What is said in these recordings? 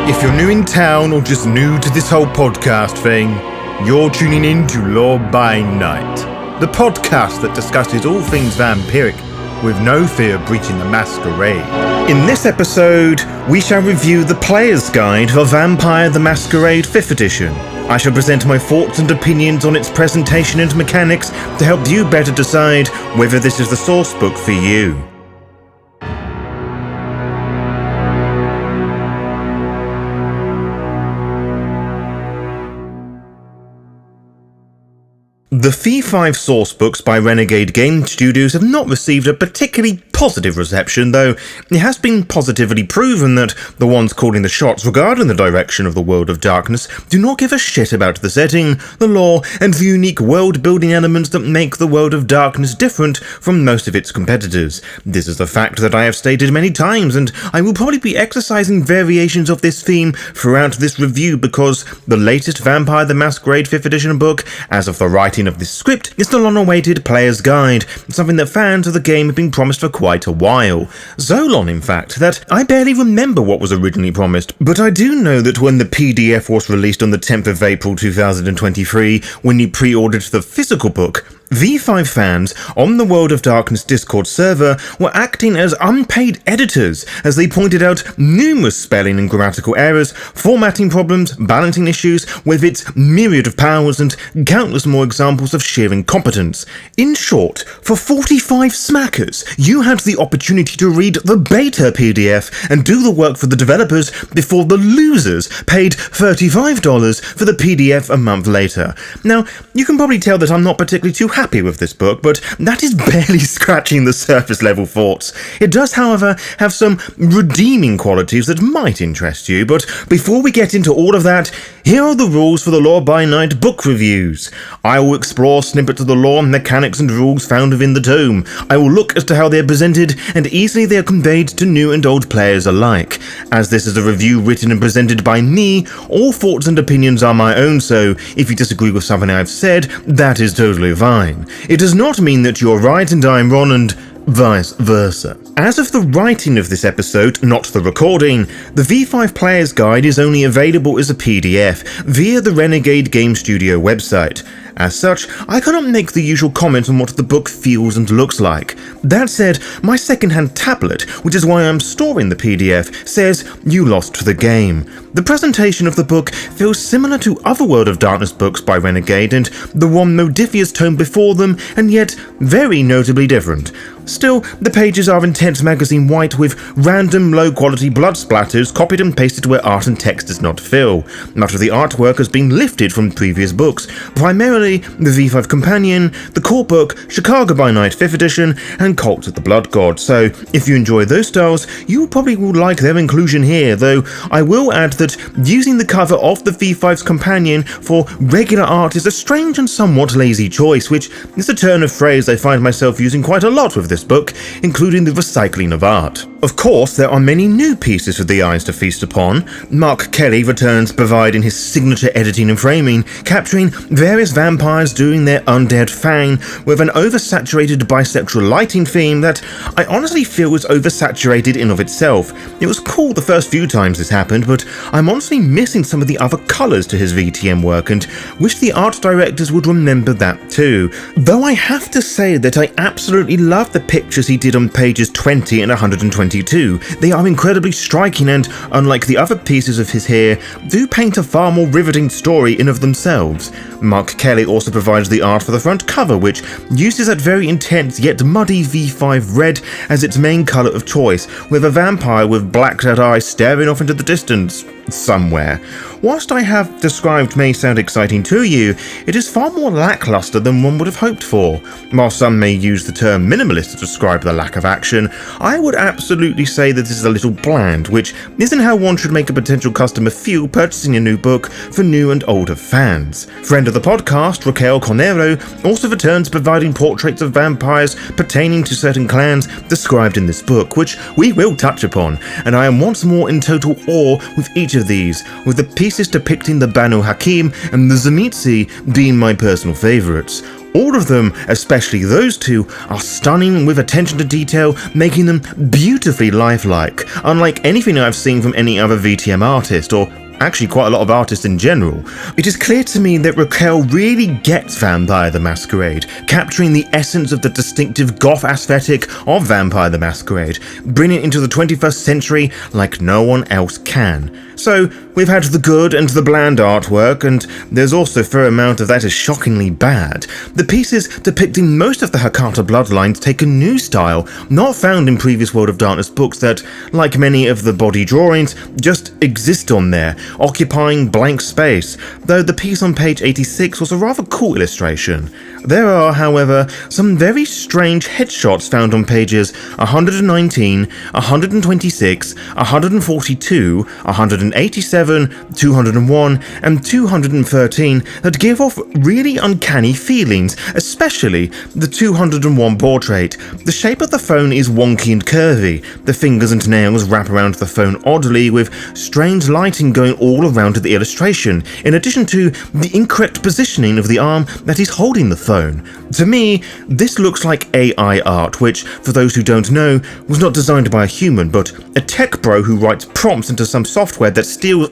If you're new in town or just new to this whole podcast thing, you're tuning in to Law by Night, the podcast that discusses all things vampiric with no fear of breaching the masquerade. In this episode, we shall review the Player's Guide for Vampire the Masquerade 5th Edition. I shall present my thoughts and opinions on its presentation and mechanics to help you better decide whether this is the sourcebook for you. The V5 sourcebooks by Renegade Game Studios have not received a particularly positive reception, though it has been positively proven that the ones calling the shots regarding the direction of the World of Darkness do not give a shit about the setting, the lore, and the unique world-building elements that make the World of Darkness different from most of its competitors. This is a fact that I have stated many times, and I will probably be exercising variations of this theme throughout this review because the latest Vampire the Masquerade 5th Edition book, as of the writing of this script, is the long-awaited Player's Guide, something that fans of the game have been promised for quite a while. So long, in fact, that I barely remember what was originally promised, but I do know that when the PDF was released on the 10th of April 2023, when you pre-ordered the physical book, V5 fans on the World of Darkness Discord server were acting as unpaid editors as they pointed out numerous spelling and grammatical errors, formatting problems, balancing issues with its myriad of powers, and countless more examples of sheer incompetence. In short, for 45 smackers, you had the opportunity to read the beta PDF and do the work for the developers before the losers paid $35 for the PDF a month later. Now, you can probably tell that I'm not particularly too happy with this book, but that is barely scratching the surface level thoughts. It does, however, have some redeeming qualities that might interest you, but before we get into all of that, here are the rules for the Law by Night book reviews. I will explore snippets of the lore, mechanics and rules found within the tome. I will look as to how they are presented and easily they are conveyed to new and old players alike. As this is a review written and presented by me, all thoughts and opinions are my own, so if you disagree with something I've said, that is totally fine. It does not mean that you're right and I'm wrong and vice versa. As of the writing of this episode, not the recording, the V5 Player's Guide is only available as a PDF via the Renegade Game Studio website. As such, I cannot make the usual comment on what the book feels and looks like. That said, my second-hand tablet, which is why I'm storing the PDF, says you lost the game. The presentation of the book feels similar to other World of Darkness books by Renegade and the one Modifius tome before them, and yet very notably different. Still, the pages are intense magazine white with random low-quality blood splatters copied and pasted where art and text does not fill. Much of the artwork has been lifted from previous books, primarily the V5 Companion, the core book, Chicago by Night 5th Edition, and Cult of the Blood God, so if you enjoy those styles, you probably will like their inclusion here, though I will add that using the cover of the V5's Companion for regular art is a strange and somewhat lazy choice, which is a turn of phrase I find myself using quite a lot with this book, including the recycling of art. Of course, there are many new pieces for the eyes to feast upon. Mark Kelly returns providing his signature editing and framing, capturing various vampires doing their undead thing with an oversaturated bisexual lighting theme that I honestly feel was oversaturated in of itself. It was cool the first few times this happened, but I'm honestly missing some of the other colours to his VTM work and wish the art directors would remember that too. Though I have to say that I absolutely love the pictures he did on pages 20 and 122. They are incredibly striking and, unlike the other pieces of his here, do paint a far more riveting story in of themselves. Mark Kelly also provides the art for the front cover, which uses that very intense yet muddy V5 red as its main colour of choice, with a vampire with blacked-out eyes staring off into the distance somewhere. Whilst I have described may sound exciting to you, it is far more lackluster than one would have hoped for. While some may use the term minimalist to describe the lack of action, I would absolutely say that this is a little bland, which isn't how one should make a potential customer feel purchasing a new book for new and older fans. Friend of the podcast, Raquel Cornero, also returns providing portraits of vampires pertaining to certain clans described in this book, which we will touch upon, and I am once more in total awe with each of these, with the pieces depicting the Banu Hakim and the Zamitsi being my personal favourites. All of them, especially those two, are stunning with attention to detail, making them beautifully lifelike, unlike anything I've seen from any other VTM artist, or actually quite a lot of artists in general. It is clear to me that Raquel really gets Vampire the Masquerade, capturing the essence of the distinctive goth aesthetic of Vampire the Masquerade, bringing it into the 21st century like no one else can. So, we've had the good and the bland artwork, and there's also a fair amount of that is shockingly bad. The pieces depicting most of the Hakata bloodlines take a new style, not found in previous World of Darkness books that, like many of the body drawings, just exist on there, occupying blank space, though the piece on page 86 was a rather cool illustration. There are, however, some very strange headshots found on pages 119, 126, 142, 187, 201, and 213 that give off really uncanny feelings, especially the 201 portrait. The shape of the phone is wonky and curvy. The fingers and nails wrap around the phone oddly, with strange lighting going all around the illustration, in addition to the incorrect positioning of the arm that is holding the phone. To me, this looks like AI art, which, for those who don't know, was not designed by a human, but a tech bro who writes prompts into some software that steals,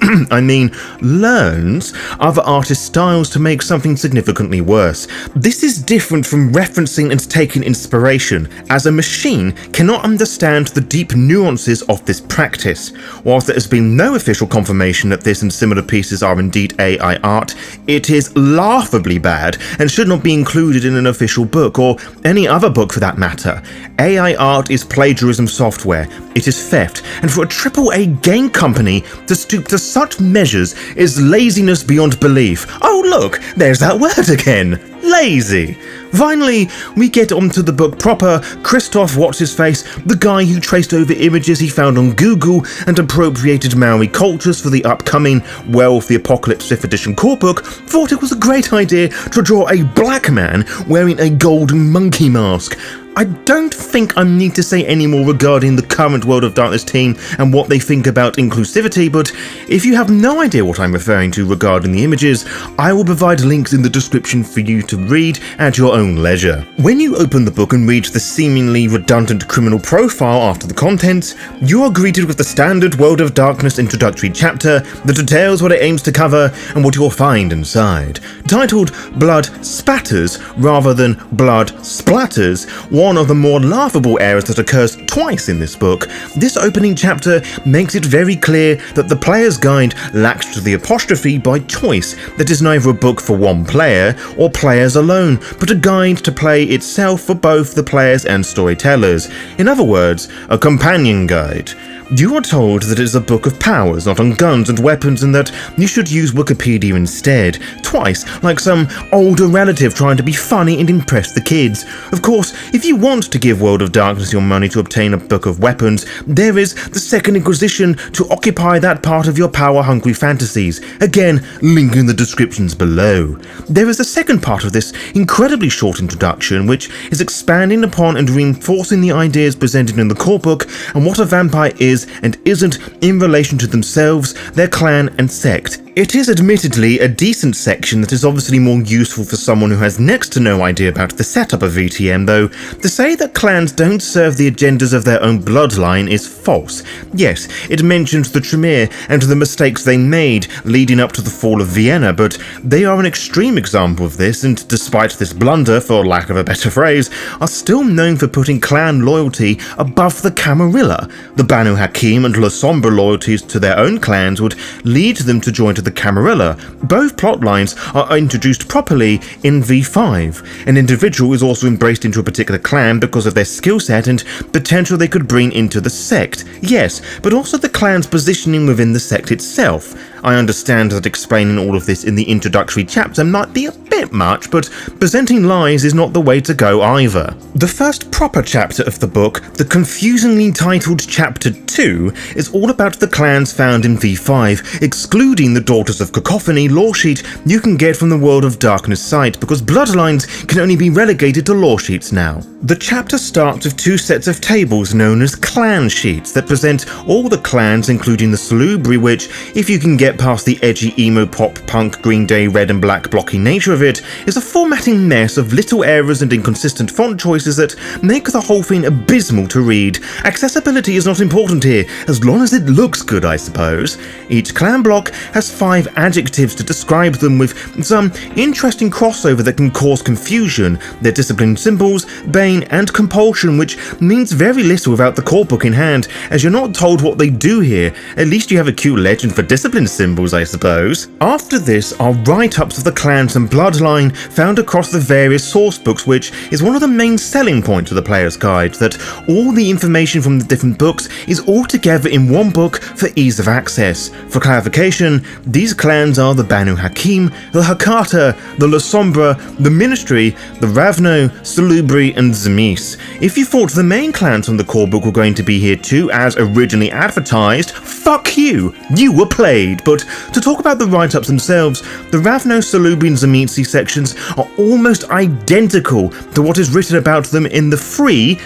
learns other artists' styles to make something significantly worse. This is different from referencing and taking inspiration, as a machine cannot understand the deep nuances of this practice. Whilst there has been no official confirmation that this and similar pieces are indeed AI art, it is laughably bad and should not be included in an official book, or any other book for that matter. AI art is plagiarism software, it is theft, and for a AAA game company to stoop to such measures is laziness beyond belief. Oh look, there's that word again. Lazy. Finally, we get onto the book proper. Christoph What's-His-Face, the guy who traced over images he found on Google and appropriated Maori cultures for the upcoming Werewolf the Apocalypse 5th Edition core book, thought it was a great idea to draw a black man wearing a golden monkey mask. I don't think I need to say any more regarding the current World of Darkness team and what they think about inclusivity, but if you have no idea what I'm referring to regarding the images, I will provide links in the description for you to read at your own leisure. When you open the book and read the seemingly redundant criminal profile after the contents, you are greeted with the standard World of Darkness introductory chapter that details what it aims to cover and what you'll find inside. Titled Blood Spatters rather than Blood Splatters, one of the more laughable errors that occurs twice in this book, this opening chapter makes it very clear that the player's guide lacks to the apostrophe by choice, that is neither a book for one player or players alone, but a guide to play itself for both the players and storytellers. In other words, a companion guide. You are told that it is a book of powers, not on guns and weapons, and that you should use Wikipedia instead, twice, like some older relative trying to be funny and impress the kids. Of course, if you want to give World of Darkness your money to obtain a book of weapons, there is the Second Inquisition to occupy that part of your power-hungry fantasies. Again, link in the descriptions below. There is the second part of this incredibly short introduction, which is expanding upon and reinforcing the ideas presented in the core book and what a vampire is and isn't in relation to themselves, their clan and sect. It is admittedly a decent section that is obviously more useful for someone who has next to no idea about the setup of VTM, though to say that clans don't serve the agendas of their own bloodline is false. Yes, it mentions the Tremere and the mistakes they made leading up to the fall of Vienna, but they are an extreme example of this, and despite this blunder, for lack of a better phrase, are still known for putting clan loyalty above the Camarilla. The Banu Hakim and La Sombra loyalties to their own clans would lead them to join the Camarilla. Both plotlines are introduced properly in V5. An individual is also embraced into a particular clan because of their skill set and potential they could bring into the sect. Yes, but also the clan's positioning within the sect itself. I understand that explaining all of this in the introductory chapter might be a bit much, but presenting lies is not the way to go either. The first proper chapter of the book, the confusingly titled Chapter 2, is all about the clans found in V5, excluding the Daughters of Cacophony lore sheet you can get from the World of Darkness site, because bloodlines can only be relegated to lore sheets now. The chapter starts with two sets of tables known as clan sheets that present all the clans including the Salubri, which, if you can get past the edgy emo pop punk Green Day red and black blocky nature of it is a formatting mess of little errors and inconsistent font choices that make the whole thing abysmal to read. Accessibility is not important here, as long as it looks good, I suppose. Each clan block has 5 adjectives to describe them, with some interesting crossover that can cause confusion. Their discipline symbols, bane and compulsion, which means very little without the core book in hand, as you're not told what they do here. At least you have a cute legend for discipline symbols, I suppose. After this are write-ups of the clans and bloodline found across the various source books, which is one of the main selling points of the player's guide, that all the information from the different books is all together in one book for ease of access. For clarification, these clans are the Banu Hakim, the Hakata, the La Sombra, the Ministry, the Ravno, Salubri and Zemis. If you thought the main clans from the core book were going to be here too, as originally advertised, fuck you! You were played! But to talk about the write-ups themselves, the Ravno, Salubri and Zemitsi sections are almost identical to what is written about them in the free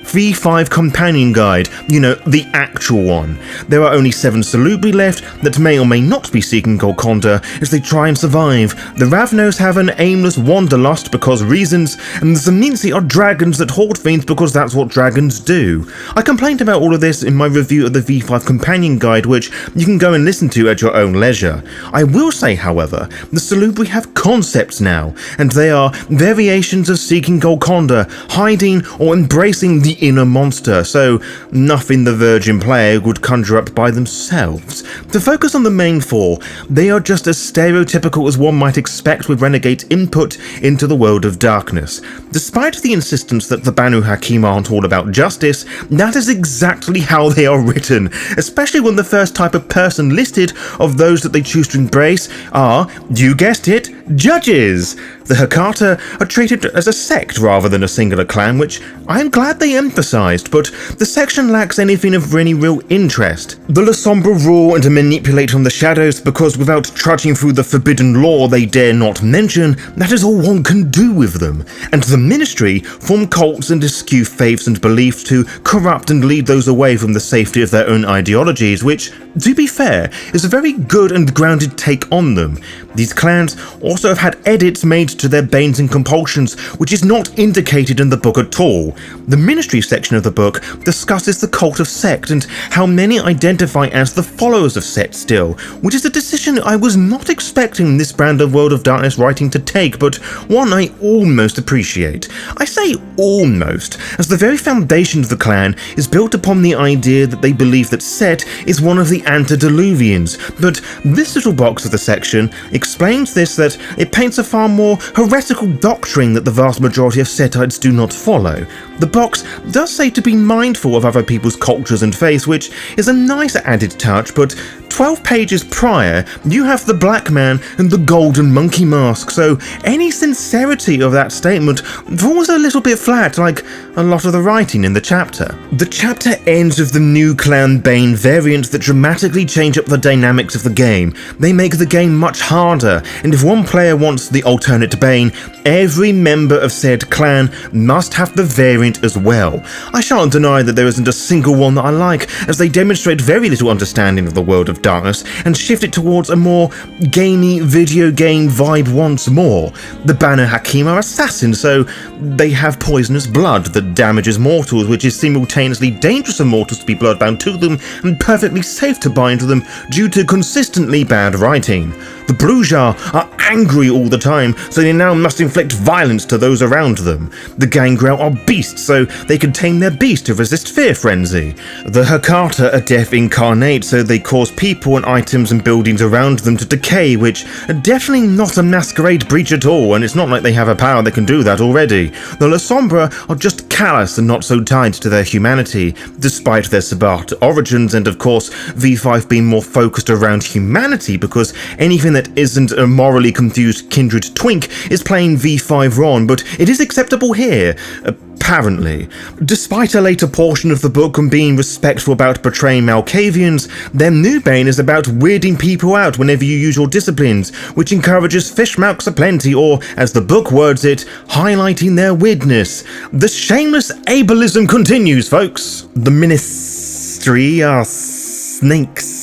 V5 companion guide, you know, the actual one. There are only 7 Salubri left that may or may not be seeking Golconda as they try and survive. The Ravnos have an aimless wanderlust because reasons, and the Zemitsi are dragons that hoard things because that's what dragons do. I complained about all of this in my review of the V5 companion guide, which you can go and listen to at your own leisure. I will say, however, the Salubri have concepts now, and they are variations of seeking Golconda, hiding or embracing the inner monster, so nothing the virgin player would conjure up by themselves. To focus on the main 4, they are just as stereotypical as one might expect with Renegade's input into the world of darkness. Despite the insistence that the Banu Hakim aren't all about justice, that is exactly how they are written, especially when the first type of person listed of those that they choose to embrace are, you guessed it, judges. The Hakata are treated as a sect rather than a singular clan, which I am glad they emphasised, but the section lacks anything of any real interest. The La Sombra rule and manipulate from the shadows because without trudging through the forbidden law they dare not mention, that is all one can do with them. And the Ministry form cults and eschew faiths and beliefs to corrupt and lead those away from the safety of their own ideologies, which, to be fair, is a very good and grounded take on them. These clans also have had edits made to their banes and compulsions, which is not indicated in the book at all. The Ministry section of the book discusses the cult of sect and how many identify as the followers of sect still, which is a decision I was not expecting this brand of World of Darkness writing to take, but one I almost appreciate. I say almost, as the very foundation of the clan is built upon the idea that they believe that Set is one of the antediluvians, but this little box of the section explains this, that it paints a far more heretical doctrine that the vast majority of Setites do not follow. The box does say to be mindful of other people's cultures and faiths, which is a nice added touch, but 12 pages prior, you have the Black Man and the Golden Monkey Mask, so any sincerity of that statement falls a little bit flat, like a lot of the writing in the chapter. The chapter ends with the new Clan Bane variant that dramatically change up the dynamics of the game. They make the game much harder, and if one player wants the alternate Bane, every member of said clan must have the variant as well. I shan't deny that there isn't a single one that I like, as they demonstrate very little understanding of the world of darkness and shift it towards a more gamey video game vibe once more. The Banu Hakim are assassins, so they have poisonous blood that damages mortals, which is simultaneously dangerous for mortals to be bloodbound to them and perfectly safe to bind to them due to consistently bad writing. The Brujar are angry all the time, so they now must inflict violence to those around them. The Gangrel are beasts, so they can tame their beast to resist fear frenzy. The Hakata are death incarnate, so they cause people and items and buildings around them to decay, which are definitely not a masquerade breach at all, and it's not like they have a power that can do that already. The La Sombra are just callous and not so tied to their humanity, despite their Sabbat origins, and of course V5 being more focused around humanity, because anything that isn't a morally confused kindred twink is playing V5 wrong, but it is acceptable here, apparently. Despite a later portion of the book on being respectful about betraying Malkavians, their new bane is about weirding people out whenever you use your disciplines, which encourages fishmouths aplenty, or, as the book words it, highlighting their weirdness. The shameless ableism continues, folks. The Ministry are snakes,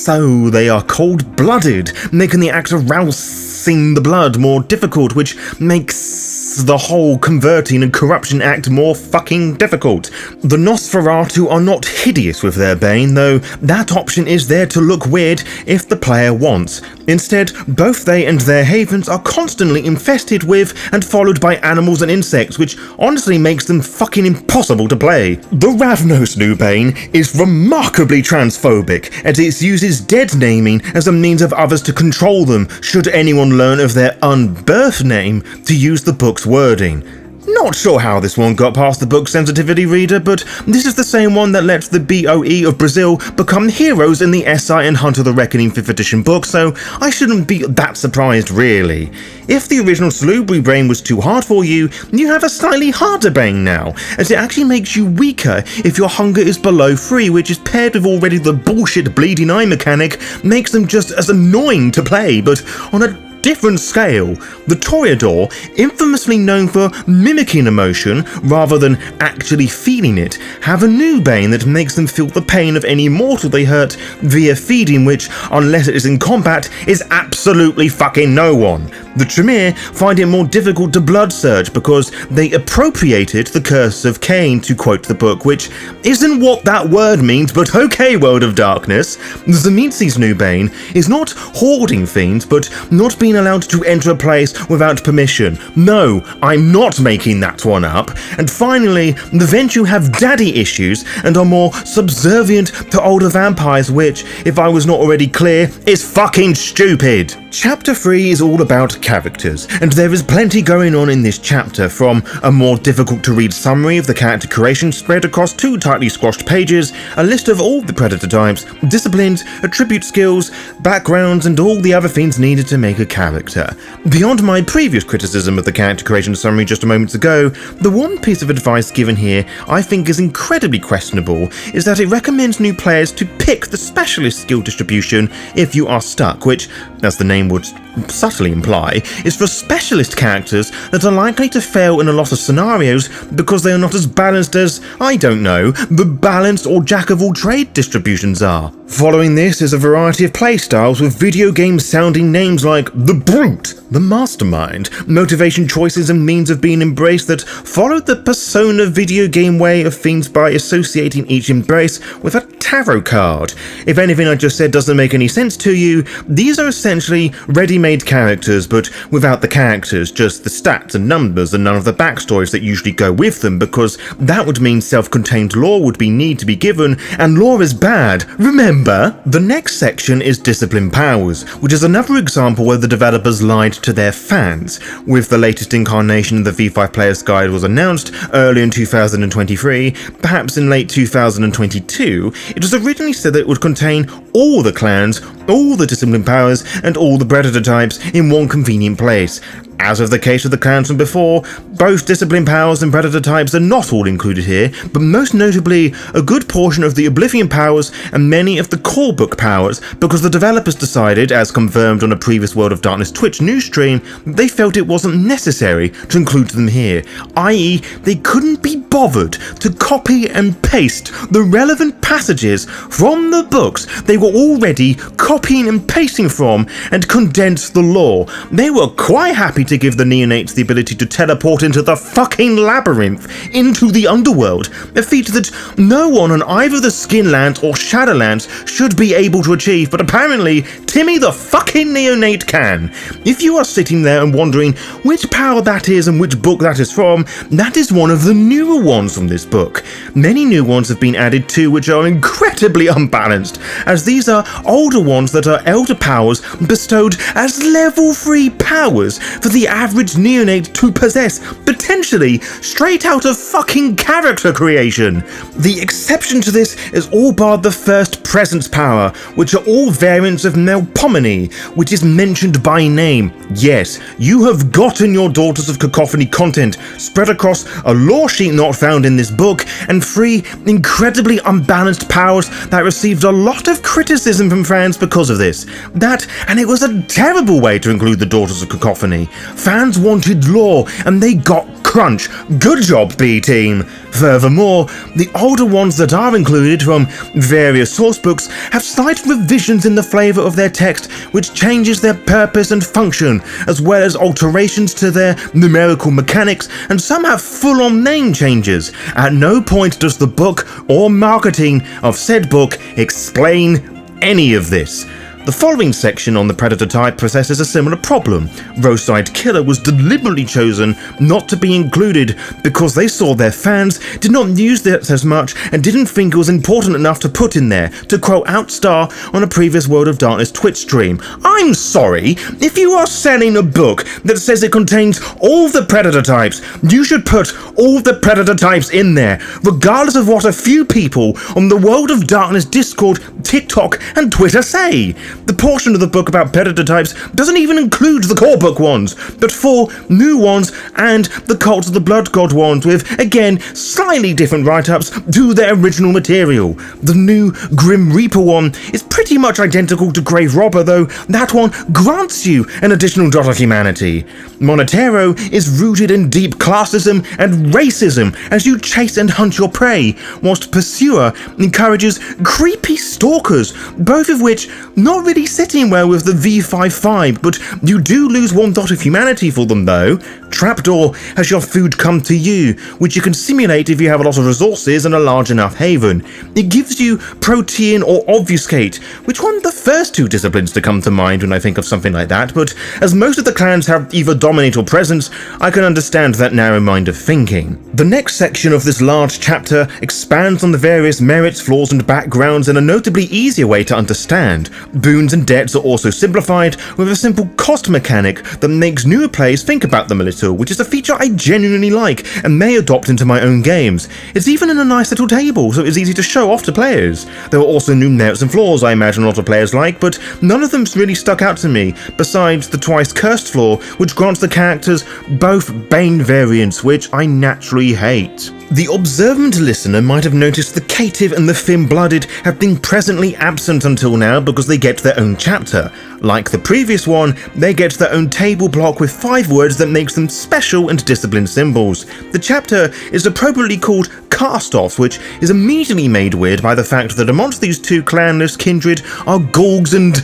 so they are cold-blooded, making the act arouse forcing the blood more difficult, which makes the whole converting and corruption act more fucking difficult. The Nosferatu are not hideous with their bane, though that option is there to look weird if the player wants. Instead, both they and their havens are constantly infested with and followed by animals and insects, which honestly makes them fucking impossible to play. The Ravnos new bane is remarkably transphobic, as it uses dead naming as a means of others to control them should anyone learn of their unbirthed name to use the book's wording. Not sure how this one got past the book sensitivity reader, but this is the same one that lets the BOE of Brazil become heroes in the SI and Hunter the Reckoning 5th edition book, so I shouldn't be that surprised really. If the original Salubri Bane was too hard for you, you have a slightly harder Bane now, as it actually makes you weaker if your hunger is below 3, which is paired with already the bullshit bleeding eye mechanic, makes them just as annoying to play, but on a different scale. The Toreador, infamously known for mimicking emotion rather than actually feeling it, have a new bane that makes them feel the pain of any mortal they hurt via feeding, which, unless it is in combat, is absolutely fucking no one. The Tremere find it more difficult to blood surge because they appropriated the curse of Cain, to quote the book, which isn't what that word means, but okay, World of Darkness. Zamitsi's new bane is not hoarding fiends, but not being allowed to enter a place without permission. No, I'm not making that one up. And finally, the Ventu have daddy issues and are more subservient to older vampires, which, if I was not already clear, is fucking stupid. Chapter 3 is all about characters, and there is plenty going on in this chapter, from a more difficult to read summary of the character creation spread across 2 tightly squashed pages, a list of all the predator types, disciplines, attribute skills, backgrounds, and all the other things needed to make a character. Beyond my previous criticism of the character creation summary just a moment ago, the one piece of advice given here I think is incredibly questionable is that it recommends new players to pick the specialist skill distribution if you are stuck, which, as the name would subtly imply, is for specialist characters that are likely to fail in a lot of scenarios because they are not as balanced as, I don't know, the balanced or jack-of-all-trade distributions are. Following this is a variety of playstyles with video game sounding names like The Brute, The Mastermind, motivation choices and means of being embraced that followed the Persona video game way of things by associating each embrace with a tarot card. If anything I just said doesn't make any sense to you, these are essentially ready-made characters, but without the characters, just the stats and numbers and none of the backstories that usually go with them, because that would mean self-contained lore would need to be given, and lore is bad, remember? The next section is Discipline Powers, which is another example where the developers lied to their fans. With the latest incarnation of the V5 Player's Guide was announced early in 2023, perhaps in late 2022, it was originally said that it would contain all the clans, all the discipline powers, and all the predator types in one convenient place. As of the case of the clans from before, both discipline powers and predator types are not all included here, but most notably a good portion of the Oblivion powers and many of the core book powers, because the developers decided, as confirmed on a previous World of Darkness Twitch news stream, they felt it wasn't necessary to include them here, i.e. they couldn't be bothered to copy and paste the relevant passages from the books they were already copying and pasting from and condense the lore. They were quite happy to give the neonates the ability to teleport into the fucking labyrinth, into the underworld, a feat that no one on either the Skinlands or Shadowlands should be able to achieve, but apparently Timmy the fucking neonate can. If you are sitting there and wondering which power that is and which book that is from, that is one of the newer ones from this book. Many new ones have been added too, which are incredibly unbalanced, as these are older ones that are elder powers bestowed as level 3 powers for the average neonate to possess, potentially straight out of fucking character creation. The exception to this is all bar the first presence power, which are all variants of Melpomene, which is mentioned by name. Yes, you have gotten your Daughters of Cacophony content spread across a lore sheet not found in this book, and 3 incredibly unbalanced powers that received a lot of criticism from fans because of this. That, and it was a terrible way to include the Daughters of Cacophony. Fans wanted lore, and they got crunch. Good job, B-Team. Furthermore, the older ones that are included from various sourcebooks have slight revisions in the flavour of their text which changes their purpose and function, as well as alterations to their numerical mechanics, and some have full-on name changes. At no point does the book or marketing of said book explain any of this. The following section on the predator type possesses a similar problem. Roadside Killer was deliberately chosen not to be included because they saw their fans did not use this as much and didn't think it was important enough to put in there, to quote Outstar on a previous World of Darkness Twitch stream. I'm sorry, if you are selling a book that says it contains all the predator types, you should put all the predator types in there, regardless of what a few people on the World of Darkness Discord, TikTok and Twitter say. The portion of the book about predator types doesn't even include the core book ones, but 4 new ones and the Cult of the Blood God ones with, again, slightly different write-ups to their original material. The new Grim Reaper one is pretty much identical to Grave Robber, though that one grants you an additional dot of humanity. Monotero is rooted in deep classism and racism as you chase and hunt your prey, whilst Pursuer encourages creepy stalkers, both of which not really sitting well with the V55, but you do lose 1 dot of humanity for them though. Trapdoor has your food come to you, which you can simulate if you have a lot of resources and a large enough haven. It gives you Protean or Obfuscate, which one of the first 2 disciplines to come to mind when I think of something like that, but as most of the clans have either Dominate or Presence, I can understand that narrow mind of thinking. The next section of this large chapter expands on the various merits, flaws and backgrounds in a notably easier way to understand. Boons and debts are also simplified with a simple cost mechanic that makes newer players think about them a little, which is a feature I genuinely like and may adopt into my own games. It's even in a nice little table, so it's easy to show off to players. There are also new merits and flaws I imagine a lot of players like, but none of them really stuck out to me, besides the twice cursed flaw, which grants the characters both Bane variants, which I naturally hate. The observant listener might have noticed the Caitiff and the Thin-Blooded have been presently absent until now because they get their own chapter. Like the previous one, they get their own table block with 5 words that makes them special and disciplined symbols. The chapter is appropriately called Cast-Offs, which is immediately made weird by the fact that amongst these 2 clanless kindred are Ghouls and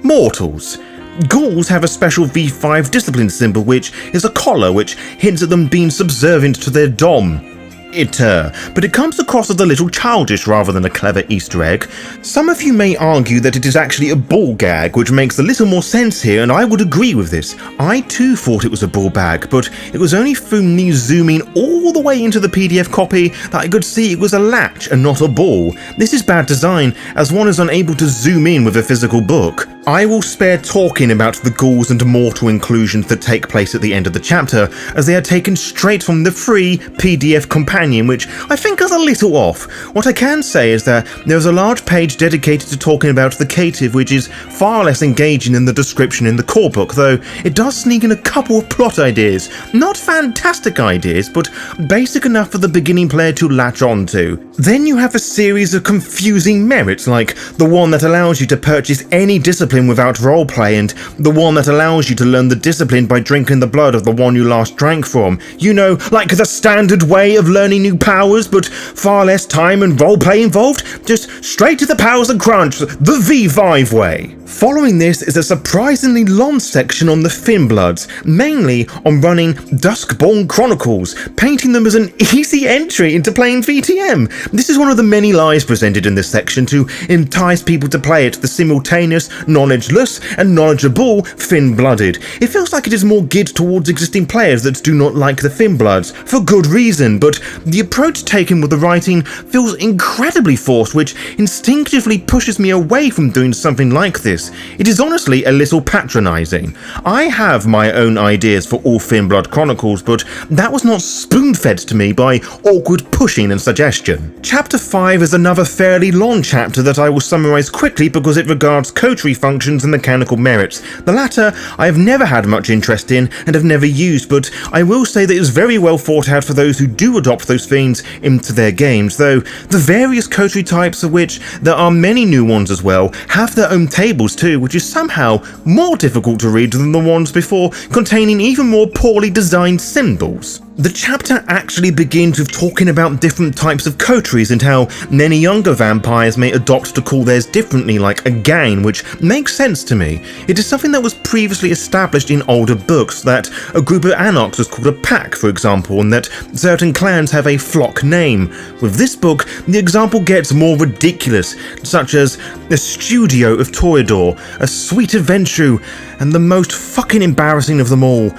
Mortals. Ghouls have a special V5 discipline symbol, which is a collar which hints at them being subservient to their dom. But it comes across as a little childish rather than a clever Easter egg. Some of you may argue that it is actually a ball gag, which makes a little more sense here, and I would agree with this. I too thought it was a ball bag, but it was only through me zooming all the way into the PDF copy that I could see it was a latch and not a ball. This is bad design, as one is unable to zoom in with a physical book. I will spare talking about the Ghouls and Mortal inclusions that take place at the end of the chapter, as they are taken straight from the free PDF companion, which I think is a little off. What I can say is that there is a large page dedicated to talking about the Caitiff, which is far less engaging than the description in the core book, though it does sneak in a couple of plot ideas. Not fantastic ideas, but basic enough for the beginning player to latch on to. Then you have a series of confusing merits, like the one that allows you to purchase any discipline without roleplay, and the one that allows you to learn the discipline by drinking the blood of the one you last drank from. You know, like the standard way of learning new powers, but far less time and roleplay involved. Just straight to the powers and crunch, the V5 way. Following this is a surprisingly long section on the Thin-Bloods, mainly on running Duskborn Chronicles, painting them as an easy entry into playing VTM. This is one of the many lies presented in this section to entice people to play it, the simultaneous, knowledgeless, and knowledgeable Thin-Blooded. It feels like it is more geared towards existing players that do not like the Thin-Bloods, for good reason, but the approach taken with the writing feels incredibly forced, which instinctively pushes me away from doing something like this. It is honestly a little patronising. I have my own ideas for all Thin-Blood Chronicles, but that was not spoon-fed to me by awkward pushing and suggestion. Chapter 5 is another fairly long chapter that I will summarise quickly because it regards Cotery functions functions and mechanical merits. The latter I have never had much interest in and have never used, but I will say that it is very well thought out for those who do adopt those themes into their games, though the various coterie types, of which there are many new ones as well, have their own tables too, which is somehow more difficult to read than the ones before, containing even more poorly designed symbols. The chapter actually begins with talking about different types of coteries and how many younger vampires may adopt to call theirs differently, like a gang, which makes sense to me. It is something that was previously established in older books, that a group of anarchs was called a pack, for example, and that certain clans have a flock name. With this book, the example gets more ridiculous, such as a studio of Toreador, a sweet adventure, and the most fucking embarrassing of them all,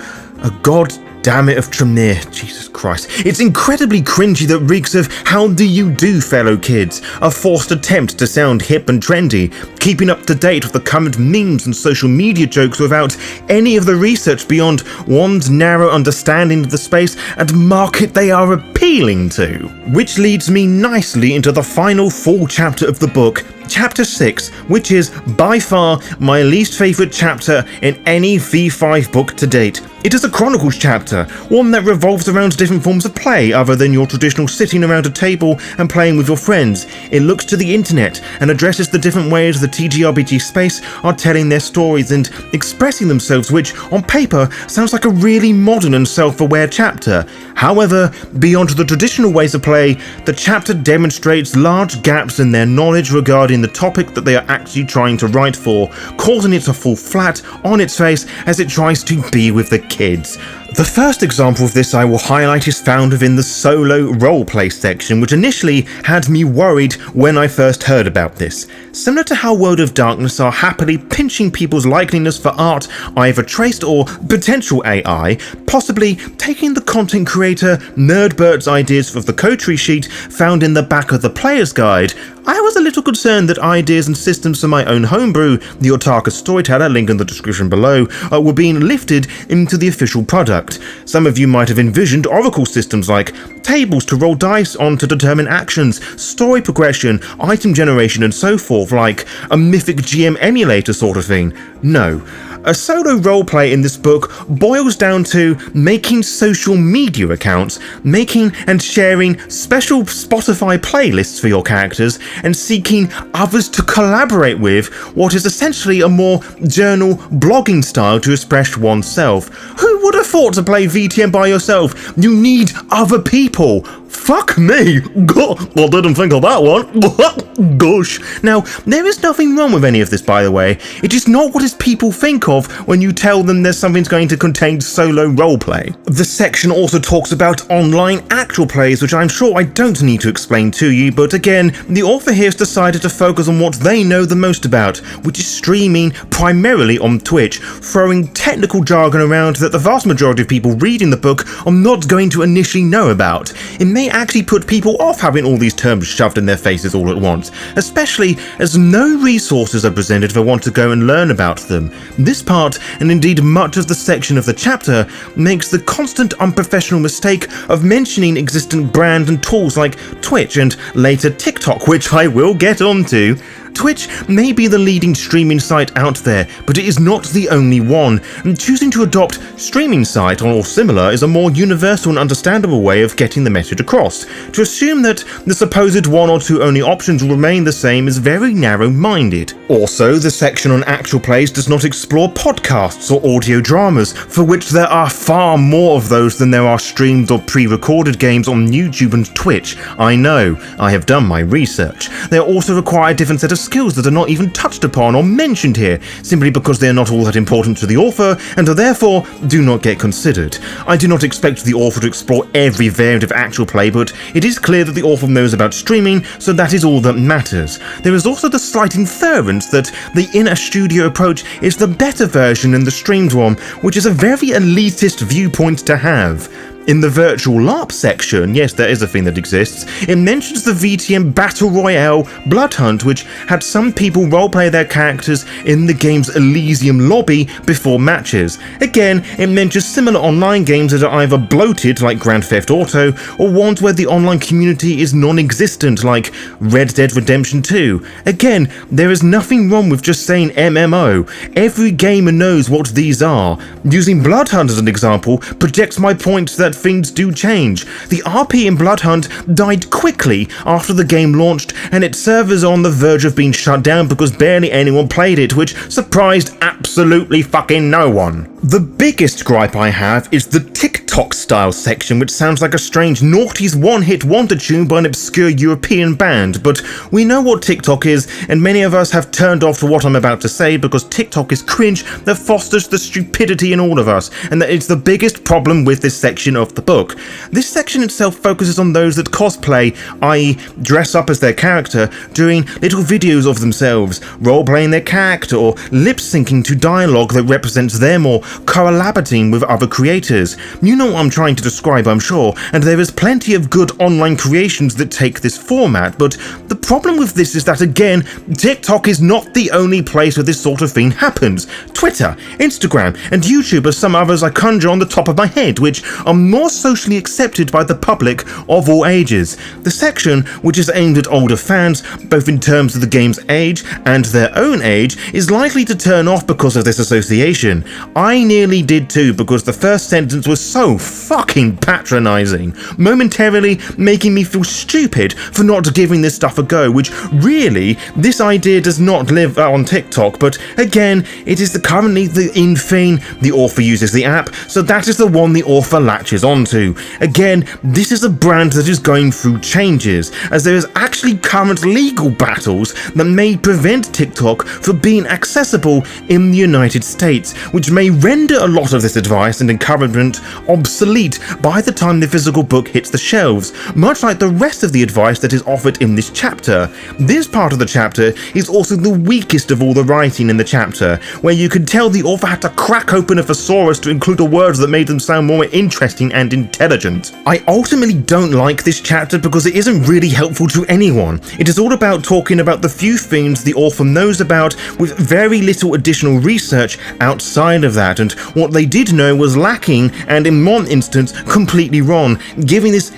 a god damn it of Tremere. Jesus Christ. It's incredibly cringy that reeks of how do you do, fellow kids, a forced attempt to sound hip and trendy, keeping up to date with the current memes and social media jokes without any of the research beyond one's narrow understanding of the space and market they are appealing to. Which leads me nicely into the final full chapter of the book, Chapter 6, which is by far my least favourite chapter in any V5 book to date. It is a Chronicles chapter, one that revolves around different forms of play other than your traditional sitting around a table and playing with your friends. It looks to the internet and addresses the different ways the TTRPG space are telling their stories and expressing themselves, which on paper sounds like a really modern and self-aware chapter. However, beyond the traditional ways of play, the chapter demonstrates large gaps in their knowledge regarding the topic that they are actually trying to write for, causing it to fall flat on its face as it tries to be with the kids. The first example of this I will highlight is found within the solo roleplay section, which initially had me worried when I first heard about this. Similar to how World of Darkness are happily pinching people's likeliness for art either traced or potential AI, possibly taking the content creator Nerdbert's ideas of the Cotery sheet found in the back of the player's guide, I was a little concerned that ideas and systems for my own homebrew, the Autarkis Storyteller, link in the description below, were being lifted into the official product. Some of you might have envisioned Oracle systems like tables to roll dice on to determine actions, story progression, item generation and so forth, like a mythic GM emulator sort of thing. No. A solo roleplay in this book boils down to making social media accounts, making and sharing special Spotify playlists for your characters, and seeking others to collaborate with what is essentially a more journal blogging style to express oneself. Who would have thought to play VTM by yourself? You need other people. Fuck me! I didn't think of that one. Gosh. Now, there is nothing wrong with any of this, by the way. It is not what people think of when you tell them there's something's going to contain solo roleplay. The section also talks about online actual plays, which I'm sure I don't need to explain to you, but again, the author here has decided to focus on what they know the most about, which is streaming primarily on Twitch, throwing technical jargon around that the vast majority of people reading the book are not going to initially know about. It may actually put people off having all these terms shoved in their faces all at once, especially as no resources are presented if I want to go and learn about them. This part, and indeed much of the section of the chapter, makes the constant unprofessional mistake of mentioning existent brands and tools like Twitch and later TikTok, which I will get onto. Twitch may be the leading streaming site out there, but it is not the only one, and choosing to adopt streaming site or similar is a more universal and understandable way of getting the message across. To assume that the supposed one or two only options will remain the same is very narrow-minded. Also, the section on actual plays does not explore podcasts or audio dramas, for which there are far more of those than there are streamed or pre-recorded games on YouTube and Twitch. I know, I have done my research. They also require a different set of skills that are not even touched upon or mentioned here, simply because they are not all that important to the author and are therefore do not get considered. I do not expect the author to explore every variant of actual play, but it is clear that the author knows about streaming, so that is all that matters. There is also the slight inference that the in-a-studio approach is the better version than the streamed one, which is a very elitist viewpoint to have. In the virtual LARP section, yes, there is a thing that exists, it mentions the VTM Battle Royale Blood Hunt, which had some people roleplay their characters in the game's Elysium lobby before matches. Again, it mentions similar online games that are either bloated, like Grand Theft Auto, or ones where the online community is non-existent, like Red Dead Redemption 2. Again, there is nothing wrong with just saying MMO. Every gamer knows what these are. Using Blood Hunt as an example projects my point that things do change. The RP in Blood Hunt died quickly after the game launched, and its servers are on the verge of being shut down because barely anyone played it, which surprised absolutely fucking no one. The biggest gripe I have is the TikTok style section, which sounds like a strange noughties one-hit wonder tune by an obscure European band, but we know what TikTok is, and many of us have turned off to what I'm about to say because TikTok is cringe that fosters the stupidity in all of us, and that it's the biggest problem with this section of the book. This section itself focuses on those that cosplay, i.e. dress up as their character, doing little videos of themselves, role-playing their character, or lip-syncing to dialogue that represents them, or collaborating with other creators. You know what I'm trying to describe, I'm sure, and there is plenty of good online creations that take this format, but the problem with this is that, again, TikTok is not the only place where this sort of thing happens. Twitter, Instagram, and YouTube are some others I conjure on the top of my head, which are more socially accepted by the public of all ages. The section, which is aimed at older fans, both in terms of the game's age and their own age, is likely to turn off because of this association. I nearly did too, because the first sentence was so fucking patronising, momentarily making me feel stupid for not giving this stuff a go, which really, this idea does not live on TikTok, but again, it is currently the in thing. The author uses the app, so that is the one the author latches onto. Again, this is a brand that is going through changes, as there is actually current legal battles that may prevent TikTok from being accessible in the United States, which may render a lot of this advice and encouragement obsolete by the time the physical book hits the shelves, much like the rest of the advice that is offered in this chapter. This part of the chapter is also the weakest of all the writing in the chapter, where you can tell the author had to crack open a thesaurus to include the words that made them sound more interesting and intelligent. I ultimately don't like this chapter because it isn't really helpful to anyone. It is all about talking about the few things the author knows about with very little additional research outside of that, and what they did know was lacking and in one instance completely wrong, giving this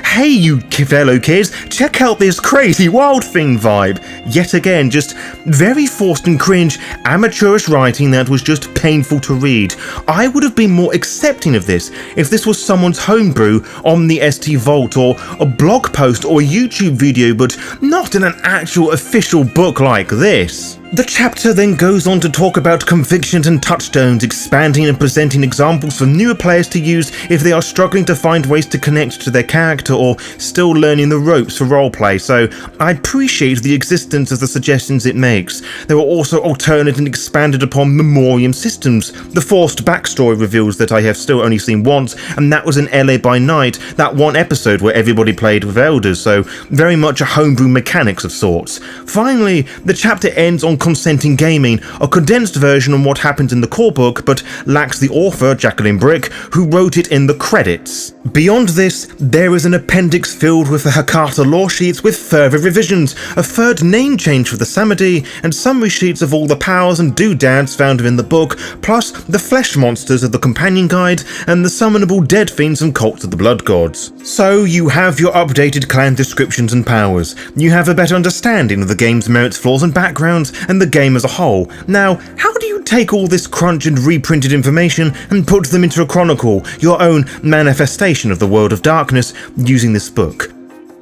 hey you fellow kids, check out this crazy wild thing vibe. Yet again, just very forced and cringe, amateurish writing that was just painful to read. I would have been more accepting of this if this was someone's homebrew on the ST Vault, or a blog post or a YouTube video, but not in an actual official book like this. The chapter then goes on to talk about convictions and touchstones, expanding and presenting examples for newer players to use if they are struggling to find ways to connect to their character or still learning the ropes for roleplay, so I appreciate the existence of the suggestions it makes. There are also alternate and expanded upon memoriam systems. The forced backstory reveals that I have still only seen once, and that was in LA by Night, that one episode where everybody played with elders, so very much a homebrew mechanics of sorts. Finally, the chapter ends on consenting gaming, a condensed version on what happens in the core book, but lacks the author, Jacqueline Brick, who wrote it in the credits. Beyond this, there is an appendix filled with the Hakata lore sheets with further revisions, a third name change for the Samadhi, and summary sheets of all the powers and doodads found in the book, plus the flesh monsters of the companion guide, and the summonable dead fiends and cults of the blood gods. So you have your updated clan descriptions and powers. You have a better understanding of the game's merits, flaws, and backgrounds, and the game as a whole. Now, how do you take all this crunch and reprinted information and put them into a chronicle, your own manifestation of the world of darkness, using this book?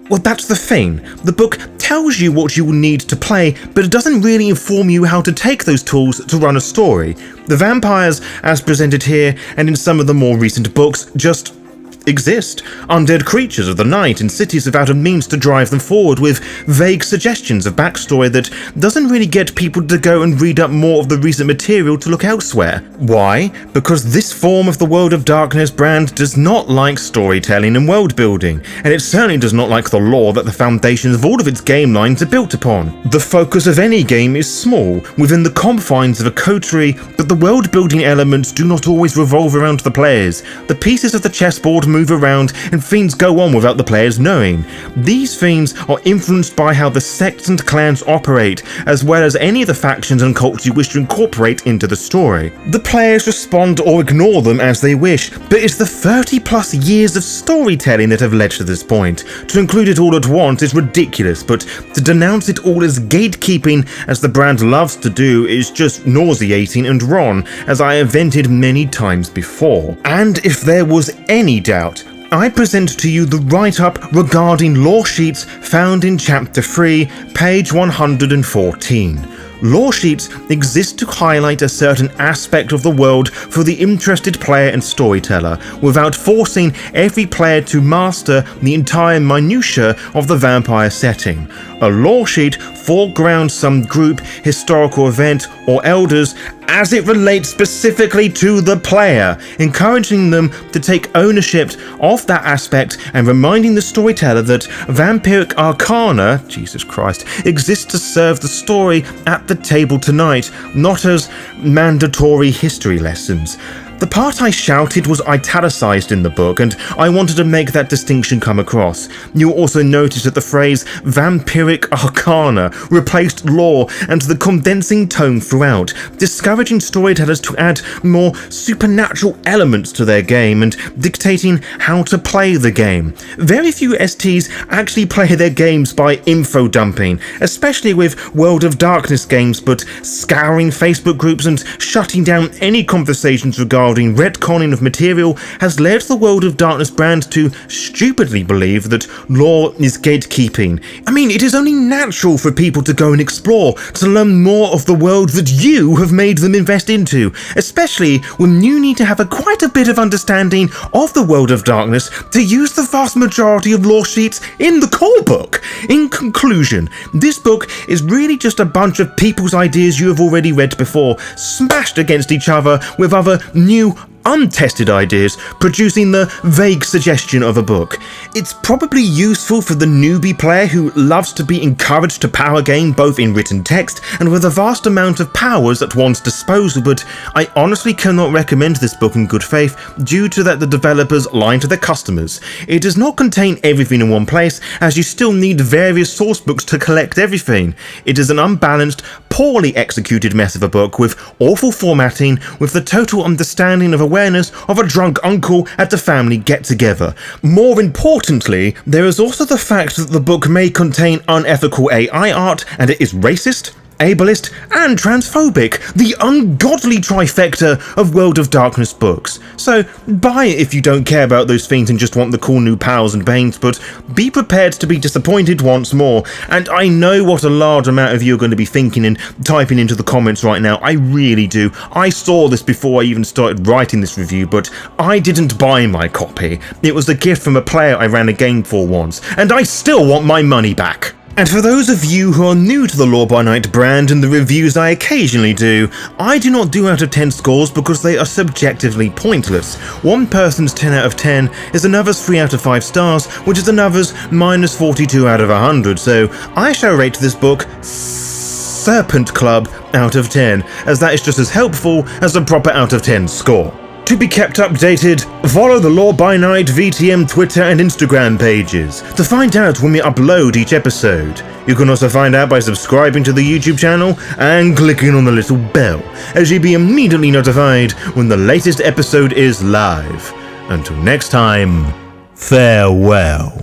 Well, that's the thing. The book tells you what you will need to play, but it doesn't really inform you how to take those tools to run a story. The vampires, as presented here and in some of the more recent books, just exist. Undead creatures of the night in cities without a means to drive them forward, with vague suggestions of backstory that doesn't really get people to go and read up more of the recent material to look elsewhere. Why? Because this form of the World of Darkness brand does not like storytelling and world building, and it certainly does not like the lore that the foundations of all of its game lines are built upon. The focus of any game is small, within the confines of a coterie, but the world building elements do not always revolve around the players. The pieces of the chessboard move around and themes go on without the players knowing. These themes are influenced by how the sects and clans operate, as well as any of the factions and cults you wish to incorporate into the story. The players respond or ignore them as they wish, but it's the 30 plus years of storytelling that have led to this point. To include it all at once is ridiculous, but to denounce it all as gatekeeping, as the brand loves to do, is just nauseating and wrong, as I have vented many times before. And if there was any doubt, I present to you the write-up regarding lore sheets found in Chapter 3, page 114. Lore sheets exist to highlight a certain aspect of the world for the interested player and storyteller, without forcing every player to master the entire minutiae of the vampire setting. A lore sheet foregrounds some group, historical event, or elders as it relates specifically to the player, encouraging them to take ownership of that aspect and reminding the storyteller that vampiric arcana, Jesus Christ, exists to serve the story at the table tonight, not as mandatory history lessons. The part I shouted was italicized in the book, and I wanted to make that distinction come across. You'll also notice that the phrase vampiric arcana replaced lore and the condensing tone throughout, discouraging storytellers to add more supernatural elements to their game and dictating how to play the game. Very few STs actually play their games by info dumping, especially with World of Darkness games, but scouring Facebook groups and shutting down any conversations regarding retconning of material has led the World of Darkness brand to stupidly believe that lore is gatekeeping. I mean, it is only natural for people to go and explore, to learn more of the world that you have made them invest into, especially when you need to have quite a bit of understanding of the World of Darkness to use the vast majority of lore sheets in the core book. In conclusion, this book is really just a bunch of people's ideas you have already read before, smashed against each other with other new, untested ideas, producing the vague suggestion of a book. It's probably useful for the newbie player who loves to be encouraged to power game both in written text and with a vast amount of powers at one's disposal, but I honestly cannot recommend this book in good faith due to that the developers lie to their customers. It does not contain everything in one place, as you still need various source books to collect everything. It is an unbalanced, poorly executed mess of a book with awful formatting, with the total understanding of awareness of a drunk uncle at a family get-together. More importantly, there is also the fact that the book may contain unethical AI art, and it is racist, ableist, and transphobic, the ungodly trifecta of World of Darkness books. So buy it if you don't care about those things and just want the cool new powers and banes, but be prepared to be disappointed once more. And I know what a large amount of you are going to be thinking and typing into the comments right now. I really do. I saw this before I even started writing this review, but I didn't buy my copy. It was a gift from a player I ran a game for once, and I still want my money back. And for those of you who are new to the Lore by Night brand and the reviews I occasionally do, I do not do out of 10 scores because they are subjectively pointless. One person's 10 out of 10 is another's 3 out of 5 stars, which is another's minus 42 out of 100, so I shall rate this book Serpent Club out of 10, as that is just as helpful as a proper out of 10 score. To be kept updated, follow the Lore by Night VTM Twitter and Instagram pages to find out when we upload each episode. You can also find out by subscribing to the YouTube channel and clicking on the little bell, as you'll be immediately notified when the latest episode is live. Until next time, farewell.